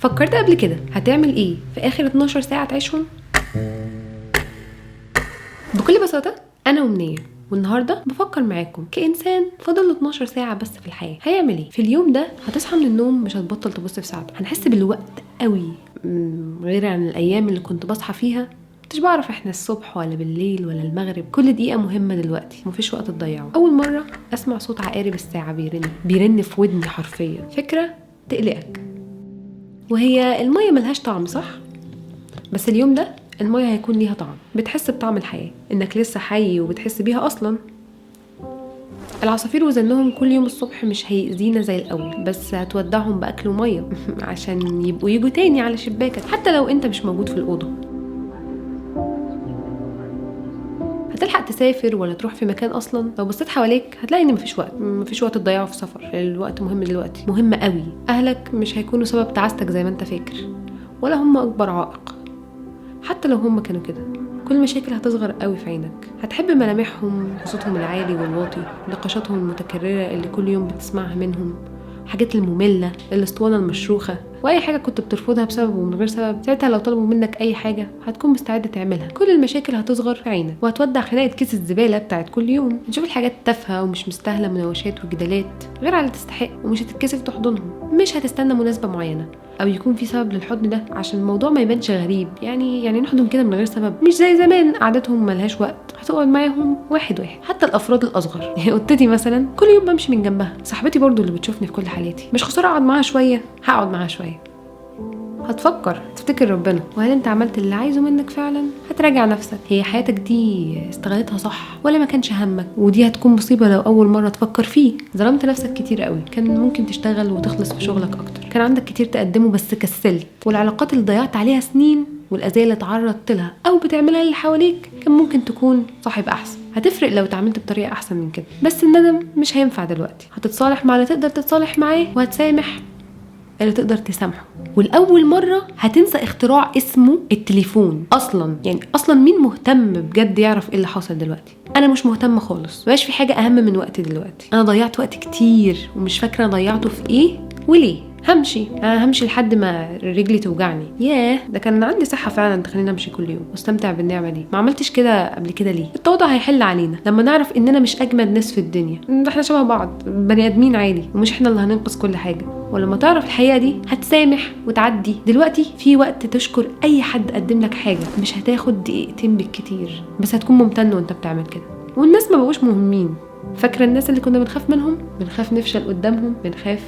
فكرت قبل كده هتعمل ايه في اخر 12 ساعة تعيشهم؟ بكل بساطة انا ومنية، والنهارده بفكر معاكم كإنسان فاضل له 12 ساعة بس في الحياة هيعمل ايه؟ في اليوم ده هتصحى من النوم مش هتبطل تبص في ساعتك، هنحس بالوقت قوي غير عن الايام اللي كنت بصحى فيها مش بعرف احنا الصبح ولا بالليل ولا المغرب. كل دقيقة مهمة دلوقتي ومفيش وقت تضيعه. اول مرة اسمع صوت عقارب الساعة بيرن في ودني حرفيا، فكرة تقلقك. وهي المية ملهاش طعم صح؟ بس اليوم ده المية هيكون ليها طعم، بتحس بطعم الحياة، انك لسه حي وبتحس بيها اصلا. العصافير وزنهم كل يوم الصبح مش هيأذينا زي الاول، بس هتودعهم باكل ومية عشان يبقوا يجوا تاني على شباكك حتى لو انت مش موجود في الأوضة. هتلحق تسافر ولا تروح في مكان اصلا؟ لو بصيت حواليك هتلاقي ان مفيش وقت تضيعه في سفر. الوقت مهم دلوقتي، مهم قوي. اهلك مش هيكونوا سبب تعاستك زي ما انت فاكر، ولا هم اكبر عائق. حتى لو هم كانوا كده، كل المشاكل هتصغر قوي في عينك. هتحب ملامحهم، صوتهم العالي والواطي، نقاشاتهم المتكررة اللي كل يوم بتسمعها منهم، حاجات المملة، الاسطوانة المشروخة، واي حاجة كنت بترفضها بسبب ومن غير سبب. ساعتها لو طلبوا منك اي حاجة هتكون مستعد تعملها. كل المشاكل هتصغر في عينك، وهتودع خناقة كيس الزبالة بتاعت كل يوم. هتشوف الحاجات تافهة ومش مستاهلة مناوشات وجدالات غير على تستحق، ومش هتتكسف تحضنهم. مش هتستنى مناسبة معينة او يكون في سبب للحضن ده عشان الموضوع ما يبانش غريب. يعني نحضن كده من غير سبب، مش زي زمان قعدتهم ملهاش وقت. هتقعد معاهم واحد واحد، حتى الافراد الاصغر. قطتي مثلا كل يوم بمشي من جنبها، صاحبتي برضو اللي بتشوفني في كل حالاتي. مش خساره اقعد معاها شويه، هقعد معاها شويه. هتفكر تفتكر ربنا، وهل انت عملت اللي عايزه منك فعلا؟ هتراجع نفسك، هي حياتك دي استغلتها صح ولا ما كانش همك؟ ودي هتكون مصيبه لو اول مره تفكر فيه. ظلمت نفسك كتير قوي، كان ممكن تشتغل وتخلص في شغلك اكتر، كان عندك كتير تقدمه بس كسلت. والعلاقات اللي ضيعت عليها سنين والاذيه اللي اتعرضت لها او بتعملها اللي حواليك كان ممكن تكون صاحب احسن. هتفرق لو اتعاملت بطريقه احسن من كده، بس الندم مش هينفع دلوقتي. هتتصالح مع اللي تقدر تتصالح معاه، وهتسامح اللي تقدر تسامحه. والأول مرة هتنسى اختراع اسمه التليفون أصلا. أصلا مين مهتم بجد يعرف ايه اللي حاصل دلوقتي؟ أنا مش مهتمة خالص، مبقاش في حاجة أهم من وقتي دلوقتي. أنا ضيعت وقت كتير ومش فاكرة ضيعته في ايه وليه. همشي لحد ما رجلي توجعني. ده كان عندي صحة فعلا تخليني امشي كل يوم واستمتع بالنعمة دي. ما عملتش كده قبل كده ليه؟ التواضع هيحل علينا لما نعرف اننا مش اجمد ناس في الدنيا، احنا شبه بعض، بني ادمين عادي، ومش احنا اللي هننقذ كل حاجة. ولما تعرف الحقيقة دي هتسامح وتعدي. دلوقتي في وقت تشكر اي حد قدم لك حاجة، مش هتاخد دقيقتين بالكتير، بس هتكون ممتن وانت بتعمل كده. والناس ما بقوش مهمين. فاكرة الناس اللي كنا بنخاف منهم؟ بنخاف نفشل قدامهم، بنخاف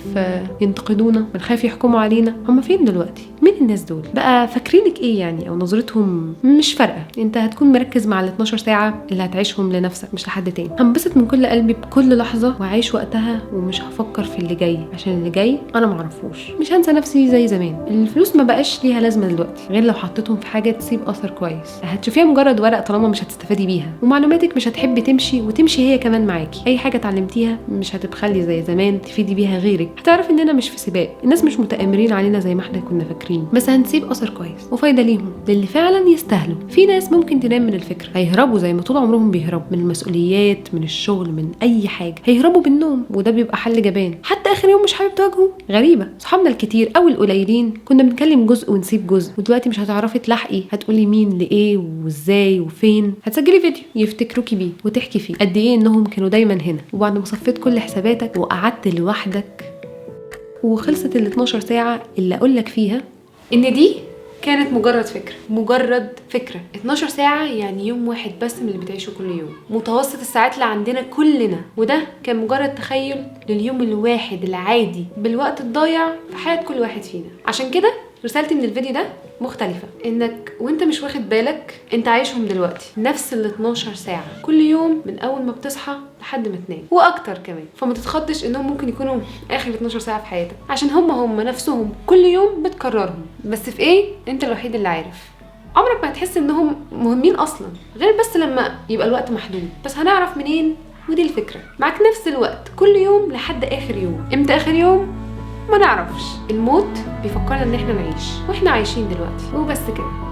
ينتقدونا، بنخاف يحكموا علينا. هم فين دلوقتي؟ مين الناس دول؟ بقى فاكرينك ايه او نظرتهم مش فارقة. انت هتكون مركز مع ال 12 ساعة اللي هتعيشهم لنفسك مش لحد تاني. هنبسط من كل قلبي بكل لحظة وعيش وقتها، ومش هفكر في اللي جاي عشان اللي جاي انا معرفوش. مش هنسى نفسي زي زمان. الفلوس ما بقاش ليها لازمة دلوقتي غير لو حطيتهم في حاجة تسيب اثر كويس. هتشوفيها مجرد ورق طالما مش هتستفادي بيها، ومعلوماتك مش هتحبي تمشي هي كمان معاكي. اي حاجه اتعلمتيها مش هتبخلي زي زمان تفيدي بيها غيرك. هتعرف اننا مش في سباق، الناس مش متآمرين علينا زي ما احنا كنا فاكرين، بس هنسيب اثر كويس وفايده ليهم، للي فعلا يستاهلوا. في ناس ممكن تنام من الفكره، هيهربوا زي ما طول عمرهم بيهربوا من المسؤوليات، من الشغل، من اي حاجه. هيهربوا بالنوم، وده بيبقى حل جبان. حتى اخر يوم مش حابب تواجهه. غريبه، صحابنا الكتير او القليلين كنا بنتكلم جزء ونسيب جزء، ودلوقتي مش هتعرفي تلاحقي. هتقولي مين لايه وازاي وفين. هتسجلي فيديو يفتكروكي بيه وتحكي فيه قد ايه انهم كانوا دايما هنا. وبعد ما صفيت كل حساباتك وقعدت لوحدك وخلصت ال 12 ساعة اللي اقولك فيها ان دي كانت مجرد فكرة. 12 ساعة يعني يوم واحد بس من اللي بتعيشه كل يوم، متوسط الساعات اللي عندنا كلنا. وده كان مجرد تخيل لليوم الواحد العادي بالوقت الضايع في حياة كل واحد فينا. عشان كده رسالتي من الفيديو ده مختلفة، انك وانت مش واخد بالك انت عايشهم دلوقتي نفس ال 12 ساعة كل يوم، من اول ما بتصحى لحد ما تنام واكتر كمان. فما تتخضش انهم ممكن يكونوا اخر 12 ساعة في حياتك، عشان هم نفسهم كل يوم بتكررهم. بس في ايه انت الوحيد اللي عارف. عمرك ما هتحس انهم مهمين اصلا غير بس لما يبقى الوقت محدود. بس هنعرف منين؟ ودي الفكرة، معاك نفس الوقت كل يوم لحد اخر يوم. امتى اخر يوم؟ ما نعرفش. الموت بيفكرنا ان احنا نعيش، واحنا عايشين دلوقتي وبس كده.